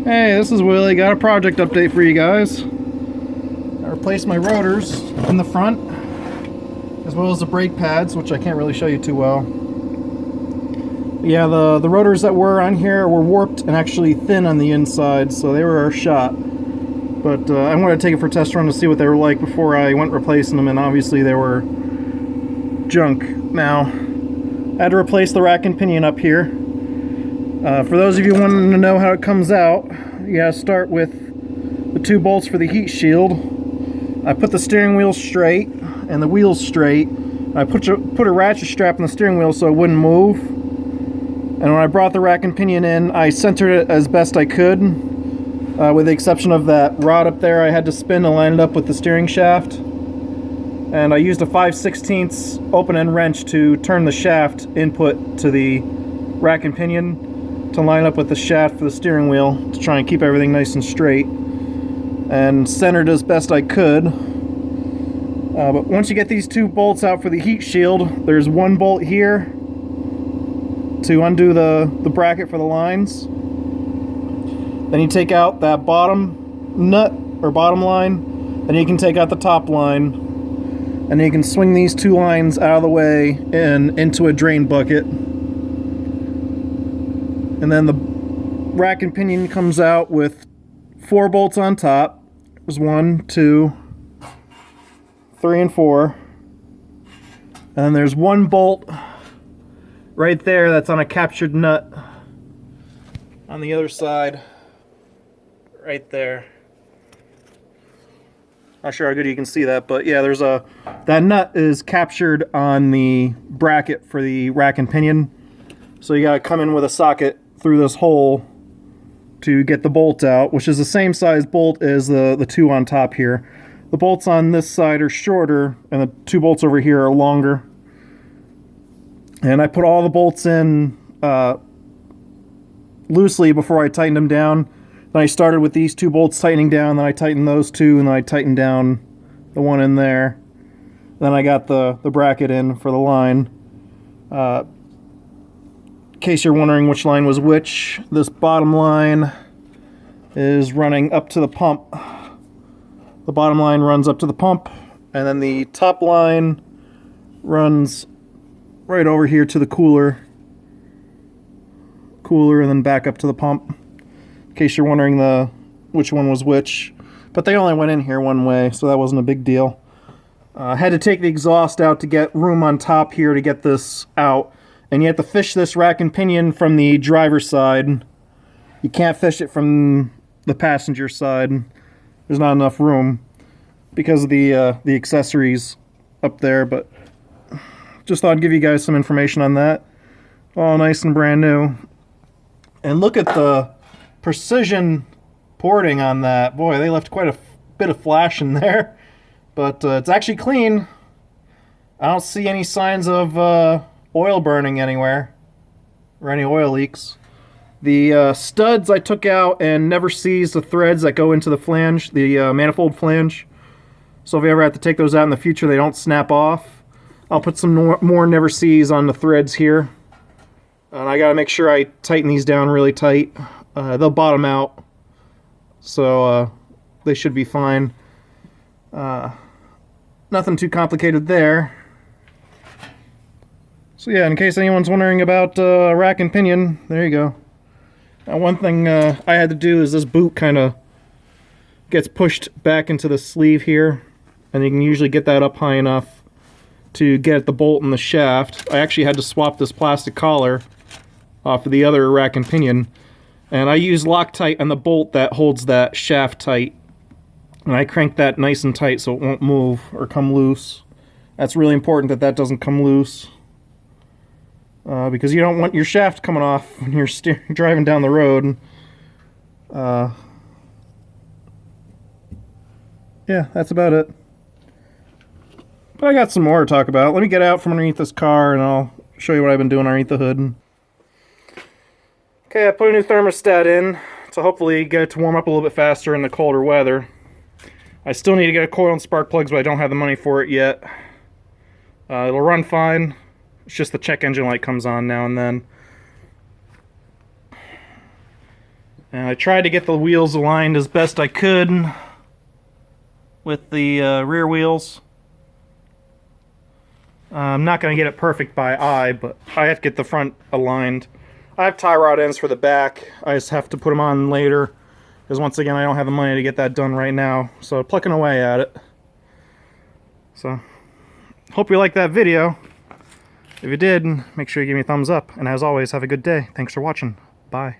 Hey, this is Willie. Got a project update for you guys. I replaced my rotors in the front, as well as the brake pads, which I can't really show you too well. Yeah, the rotors that were on here were warped and actually thin on the inside, so they were shot. But I wanted to take it for a test run to see what they were like before I went replacing them, and obviously they were junk. Now, I had to replace the rack and pinion up here. For those of you wanting to know how it comes out, you gotta start with the two bolts for the heat shield. I put the steering wheel straight and the wheels straight. I put a ratchet strap on the steering wheel so it wouldn't move. And when I brought the rack and pinion in, I centered it as best I could, with the exception of that rod up there I had to spin to line it up with the steering shaft. And I used a 5/16 open-end wrench to turn the shaft input to the rack and pinion to line up with the shaft for the steering wheel to try and keep everything nice and straight, and centered as best I could. But once you get these two bolts out for the heat shield, there's one bolt here to undo the bracket for the lines. Then you take out that bottom nut or bottom line, then you can take out the top line, and you can swing these two lines out of the way and into a drain bucket. And then the rack and pinion comes out with 4 bolts on top. There's 1, 2, 3, and 4. And then there's one bolt right there that's on a captured nut on the other side. Right there. Not sure how good you can see that, but yeah, that nut is captured on the bracket for the rack and pinion. So you gotta come in with a socket through this hole to get the bolt out, which is the same size bolt as the two on top here. The bolts on this side are shorter, and the 2 bolts over here are longer. And I put all the bolts in loosely before I tightened them down. Then I started with these 2 bolts tightening down, then I tightened those 2, and then I tightened down the one in there. Then I got the bracket in for the line. In case you're wondering which line was which, this bottom line is running up to the pump. The bottom line runs up to the pump, and then the top line runs right over here to the cooler, and then back up to the pump. In case you're wondering which one was which. But they only went in here one way, so that wasn't a big deal. I had to take the exhaust out to get room on top here to get this out. And you have to fish this rack and pinion from the driver's side. You can't fish it from the passenger side. There's not enough room because of the accessories up there. But just thought I'd give you guys some information on that. All nice and brand new. And look at the precision porting on that. Boy, they left quite a bit of flash in there. But it's actually clean. I don't see any signs of oil burning anywhere, or any oil leaks. The studs I took out and never seized the threads that go into the flange, the manifold flange. So if you ever have to take those out in the future, they don't snap off. I'll put some more never seize on the threads here. And I gotta make sure I tighten these down really tight. They'll bottom out, so they should be fine. Nothing too complicated there. So yeah, in case anyone's wondering about rack and pinion, there you go. Now one thing I had to do is this boot kind of gets pushed back into the sleeve here, and you can usually get that up high enough to get at the bolt in the shaft. I actually had to swap this plastic collar off of the other rack and pinion, and I use Loctite on the bolt that holds that shaft tight, and I crank that nice and tight so it won't move or come loose. That's really important that doesn't come loose. Because you don't want your shaft coming off when you're driving down the road. Yeah, that's about it. But I got some more to talk about. Let me get out from underneath this car and I'll show you what I've been doing underneath the hood. Okay, I put a new thermostat in to hopefully get it to warm up a little bit faster in the colder weather. I still need to get a coil and spark plugs, but I don't have the money for it yet. It'll run fine. It's just the check engine light comes on now and then. And I tried to get the wheels aligned as best I could with the rear wheels. I'm not going to get it perfect by eye, but I have to get the front aligned. I have tie rod ends for the back. I just have to put them on later, because once again I don't have the money to get that done right now. So plucking away at it. So hope you liked that video. If you did, make sure you give me a thumbs up. And as always, have a good day. Thanks for watching. Bye.